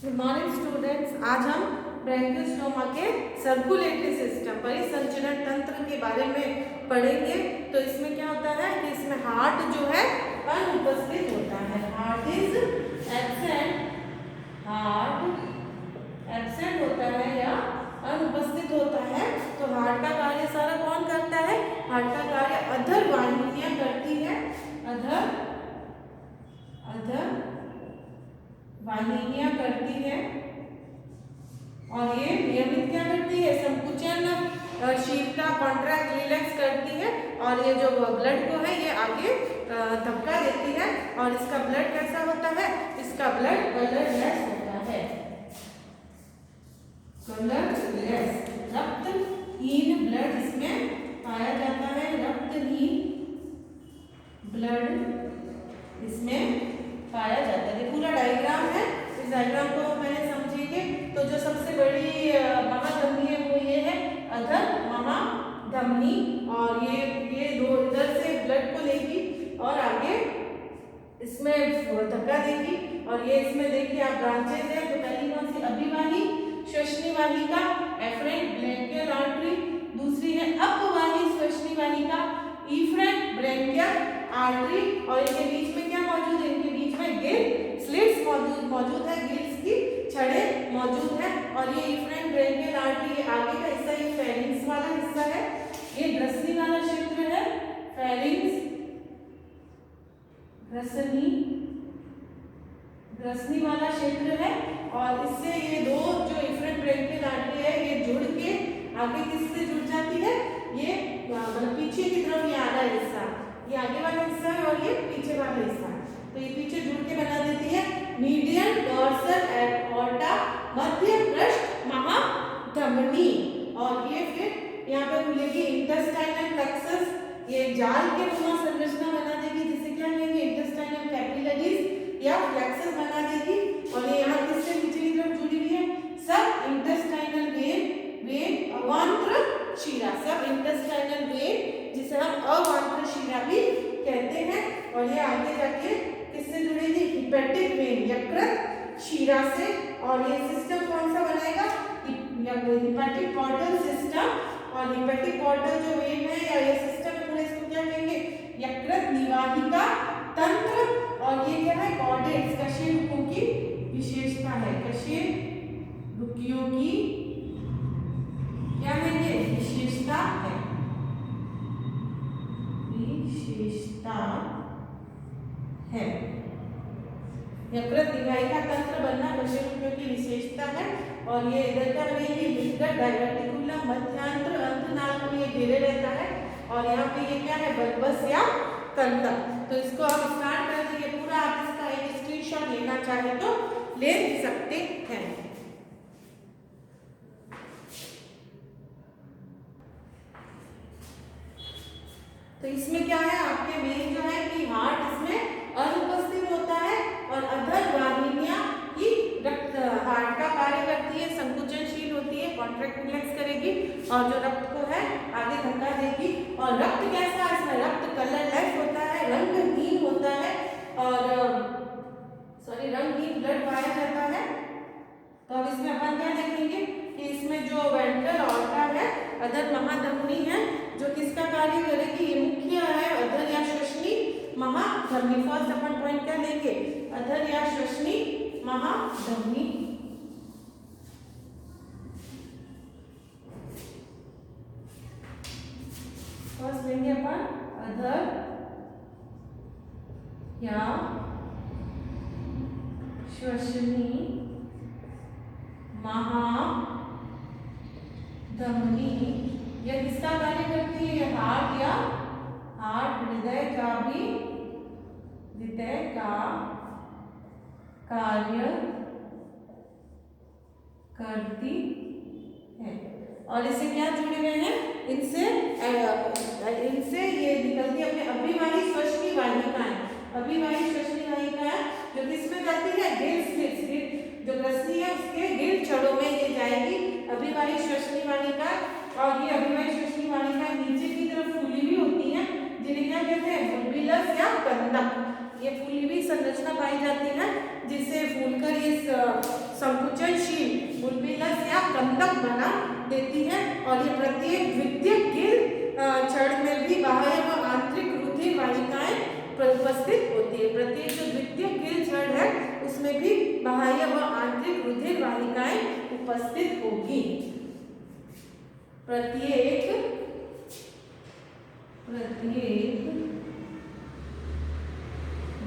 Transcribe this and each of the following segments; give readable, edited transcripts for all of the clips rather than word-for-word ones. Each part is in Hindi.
Good morning students. आज हम ब्रैंकियोस्टोमा के सर्कुलेटरी सिस्टम परिसंचरण तंत्र के बारे में पढ़ेंगे। तो इसमें क्या होता है कि इसमें हार्ट जो है अनुपस्थित होता है। Heart is absent, heart absent होता है या अनुपस्थित होता है। तो हार्ट का कार्य सारा कौन करता है? हार्ट का कार्य अधर वाहिनियां करती है। अधर वाहिनियां करती है और ये नियमित क्या करती है? संकुचनशीलता कॉन्ट्रैक्ट रिलैक्स करती है और ये जो ब्लड को है ये आगे धक्का देती है। और इसका ब्लड कैसा होता है? इसका ब्लड कलरलेस होता है, कलरलेस, रक्तहीन ब्लड इसमें पाया जाता है। रक्तहीन ब्लड इसमें पाया जाता है। ये पूरा डायग्राम है। इस डायग्राम को पहले समझेंगे। तो जो सबसे बड़ी महाधमनी है वो ये है अधर महाधमनी, और ये दो इधर से ब्लड को लेगी और आगे इसमें धक्का देगी। और ये इसमें देखिए आप ब्रांचेस हैं। तो पहली कौन सी? अभिवाही श्वसनी वाहिका, एफरेंट ब्रैंकियल आर्टरी। दूसरी है अपवाही श्वसनी वाहिका, इफरेंट ब्रैंकियल आर्टरी। और इनके बीच में क्या मौजूद है? इनके बीच में गिल स्लिट्स मौजूद है, गिल्स की छड़ें मौजूद है। और ये इफरेंट ब्रैंकियल आर्टरी ये आगे का हिस्सा, ये फेरिंक्स वाला हिस्सा है। ये ग्रसनी वाला क्षेत्र है, फेरिंक्स, ग्रसनी वाला क्षेत्र है। और इससे ये दो जो इफरेंट ब्रैंकियल आर्टरी है ये जुड़ के आगे किससे जुड़ जाती है? ये मतलब पीछे की तरफ ये आधा हिस्सा, ये आगे वाला हिस्सा है और ये पीछे वाला हिस्सा है। तो ये पीछे जुड़ के बना देती है मीडियन डॉर्सल एओर्टा, मध्य पृष्ठ महाधमनी। और ये फिर यहाँ पे खुलेगी इंटेस्टाइनल प्लेक्सस, ये जाल के नुमा संरचना बना देगी जिसे क्या कहेंगे? इंटेस्टाइनल कैपिलरीज या फ्लेक्सस बना देगी। और ये यहाँ किससे नीचे की तरफ जुड़ी हुई है? सब इंटेस्टाइनल वेन अवांत्र शिरा, सब इंटेस्टाइनल वेन जिसे हम अवांत्र शिरा भी कहते हैं। और ये आगे जाके किससे जुड़ेगी? हिपैटिक वेन, यकृत शिरा से। और ये सिस्टम कौन सा बनाएगा? Hepatic portal system. और हिपैटिक पोर्टल जो वेन है या ये सिस्टम है पूरे, इसको क्या कहेंगे? यकृत निवाहिका तंत्र। और ये क्या है? कॉर्डेट्स, कशेरुकों की विशेषता है। कशेरुकियों की क्या है? ये विशेषता है, विशेषता है। यकृत निवाहिका तंत्र बनना कशेरुकियों की विशेषता है। और ये इधर का ये मिडगट डायवर्टिकुलम मध्यांतर अंतनाल को ये घेरे रहता है। और यहाँ पे ये क्या है? बल्बस या तंतक। तो इसको आप स्टार्ट कर दीजिए पूरा। आप इसका एक स्क्रीनशॉट लेना चाहे तो ले सकते हैं। तो इसमें क्या है? आपके मेन जो है कि हार्ट इसमें अनुपस्थित होता है और अधर वाहिनियां ही रक्त हार्ट का कार्य करती है, संकुचनशील होती है, कॉन्ट्रैक्ट रिलैक्स करेगी और जो रक्त को है आगे धक्का देगी। और रक्त कैसा है? इसमें रक्त कलरलेस होता है, रंगहीन होता है और रंगहीन ब्लड पाया जाता है। तो अब इसमें अपन क्या देखेंगे कि इसमें जो वेंट्रल ऑर्टा है, अधर महाधमनी है, जो किसका कार्य करेगी? ये मुख्य है अधर या श्वसनी महाधमनी। फर्स्ट अपन पॉइंट क्या लेंगे? अधर या श्वसनी महाधमनी। फर्स्ट लेंगे अपन अधर या श्वसनी महाधमनी। यह किसका कार्य करती है? हार्ट या हृदय का कार्य करती है। और इससे क्या जुड़े हुए हैं? इनसे ये निकलती है अपने अभिवाही श्वसनी वाहिकाएं। अभिवाही श्वसनी वाहिकाएं जो किसमें जाती है? गिल स्लिट्स, जो ग्रसनी है उसके गिल छड़ों में ये जाएगी अभिवाही श्वसनी वाहिका। और ये अभिवाही श्वसनी वाहिकाएं नीचे की तरफ फूली हुई होती हैं जिन्हें क्या कहते हैं? बुलबिलस या कंदक। ये फूली हुई संरचना पाई जाती है जिससे फूलकर ये संकुचनशील बुलबिलस या कंदक बना देती है और ये प्रत्येक द्वितीयक गिर छड़ में भी बाह्य व आंतरिक रुधिर वाहिकाएं उपस्थित होती है। प्रत्येक जो द्वितीयक गिर छड़ है उसमें भी बाह्य व आंतरिक रुधिर वाहिकाएं उपस्थित होगी। प्रत्येक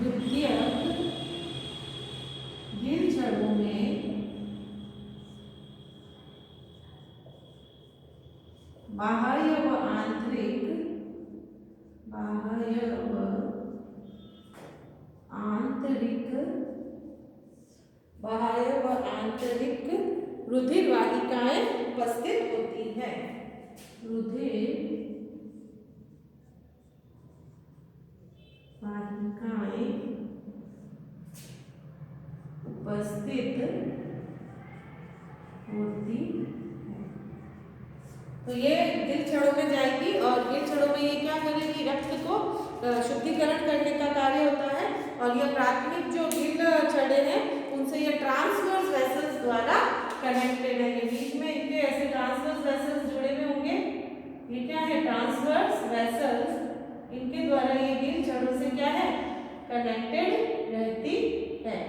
द्वितीयक गिर छड़ों में बाह्य व आंतरिक रुधिर वाहिकाएं उपस्थित होती है। रुधिर वाहिकाएं उपस्थित होती है। तो ये गिर छड़ों में जाएगी और गिर छड़ों में ये क्या करेगी, रक्त को शुद्धिकरण करने का कार्य होता है। और ये प्राथमिक जो गिर छड़े हैं उनसे ये ट्रांसवर्स वेसल्स द्वारा कनेक्टेड है। ये बीच में इनके ऐसे ट्रांसवर्स वेसल्स जुड़े हुए होंगे। ये क्या है, ट्रांसवर्स वेसल्स, इनके द्वारा ये गिर छड़ों से क्या है, कनेक्टेड रहती है।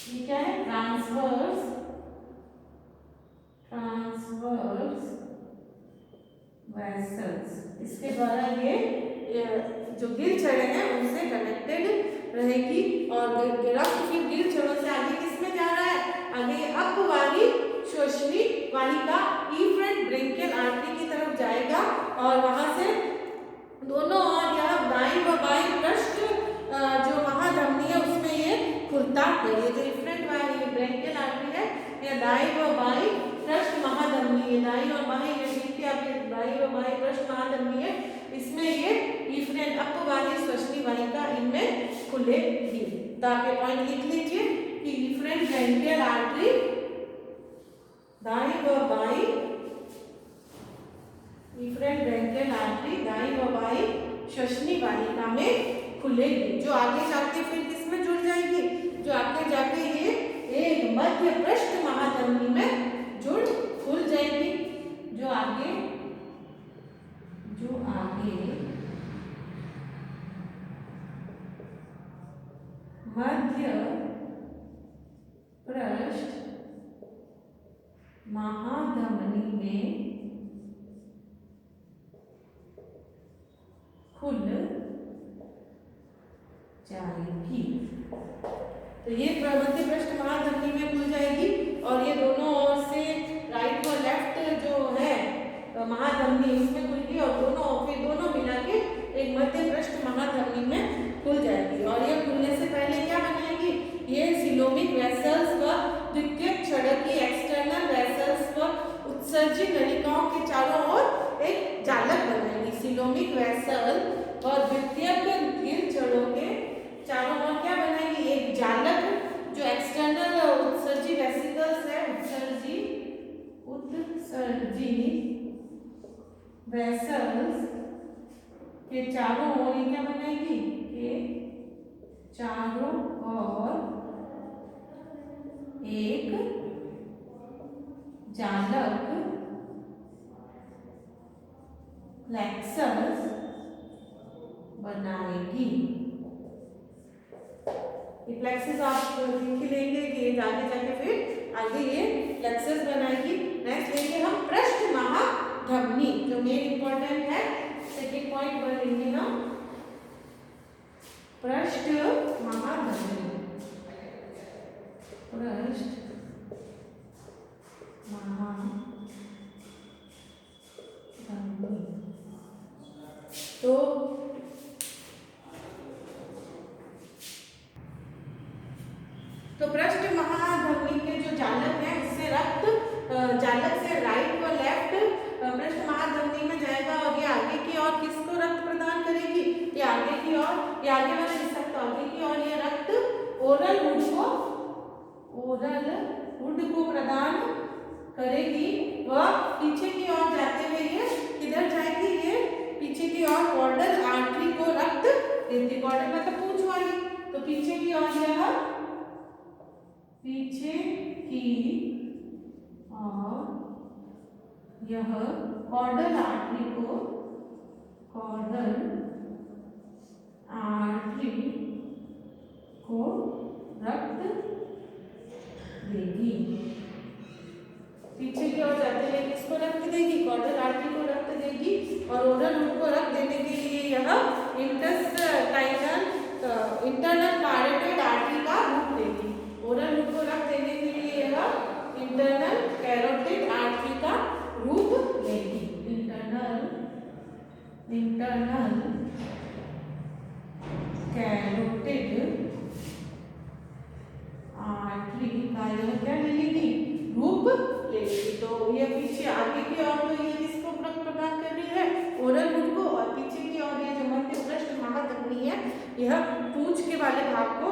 ये क्या है, ट्रांसवर्स वेसल्स, इसके द्वारा ये जो गिर छड़े हैं उनसे कनेक्टेड रहेगी। और रक्त फिर गिर छड़ों से आगे किसमें जा रहा है, आगे अपवाही श्वसनी वाहिका इफ्रेंट ब्रेंकियल आर्टरी की तरफ जाएगा और वहां से दोनों और यह दाईं व बाईं पृष्ठ जो महाधमनी है उसमें ये खुलता है। ये जो इफ्रेंट ब्रेंकियल आर्टरी है यह दाईं व बाईं पृष्ठ महाधमनी है, दाईं और बाईं दाईं व बाईं पृष्ठ महाधमनी है, इसमें ये इफ्रेंट अपवाही श्वसनी वाहिका इनमें खुलेगी। तो आप ये पॉइंट लिख लीजिए कि इफ्रेंट ब्रेंकियल आर्टरी दाईं व बाईं, इफ्रेंट ब्रेंकियल आर्टरी दाईं व बाईं श्वसनी वाहिका में खुलेगी, जो आगे जाके फिर किसमें जुड़ जाएगी, जो आगे जाके ये एक मध्य पृष्ठ महाधमनी में खुल जाएगी। जो आगे मध्य पृष्ठ महाधमनी में खुल जाएगी। तो ये मध्य पृष्ठ महाधमनी में खुल जाएगी और ये दोनों ओर से राइट और लेफ्ट जो है महाधमनी इसमें खुलेगी और दोनों मिला के एक मध्य पृष्ठ महाधमनी में खुल जाएगी। और ये खुलने से पहले क्या बनाएगी, ये सिलोमिक वेसल्स व द्वितीयक छड़ की एक्सटर्नल वेसल्स व उत्सर्जी नलिकाओं के चारों ओर एक जालक बनाएगी। सिलोमिक वेसल और द्वितीयक गिर छड़ों के चारों ओर क्या बनाएगी, एक जालक जो एक्सटर्नल उत्सर्जी वेसिकल्स है, उत्सर्जी वेसल्स के चारों ओर क्या बनाएगी, के चारों ओर एक जालक प्लेक्सस बनाएगी। ये प्लेक्सस आप लिख लेंगे कि आगे जाके फिर आगे ये प्लेक्सस बनाएगी। नेक्स्ट लेंगे हम पृष्ठ महाधमनी, जो मेन इंपॉर्टेंट है, सेकेंड पॉइंट वन लेंगे हम पृष्ठ महाधमनी। पृष्ठ महाधमनी तो पृष्ठ महाधमनी के जो जालक है उससे रक्त जालक से राइट व लेफ्ट पृष्ठ महाधमनी में जाएगा और ये आगे की ओर किसको रक्त प्रदान करेगी, ये आगे की ओर, ये आगे वाला लिख सकता हूं, आगे की ओर ये रक्त ओरल हुड को प्रदान करेगी व पीछे की ओर जाते हुए ये किधर जाएगी, ये पीछे की ओर कॉर्डल आर्टरी को रक्त देती। कॉर्डल मतलब पूंछ वाली, तो पीछे की ओर यह कॉर्डल आर्टरी को रक्त देगी। पीछे की ओर जाते हुए किसको रक्त देगी? कॉर्डल आर्टरी को रक्त देगी। और ओरल रूट को रक्त देने के लिए यह इंटरनल पैरोटिड आर्टरी का रूप लेगी। ओरल रूट को रक्त देने के लिए यह इंटरनल कैरोटिड आर्टरी का रूप लेगी। इंटरनल कैरोटिड आर्टरी का यह क्या ले लेगी? रूप लेगी। तो ये पीछे आगे की ओर तो ये किसको रक्त प्रदान कर रही है? ओरल रूट को। और पीछे की ओर ये जो मध्य पृष्ठ महाधमनी है, यह पूंछ के वाले भाग को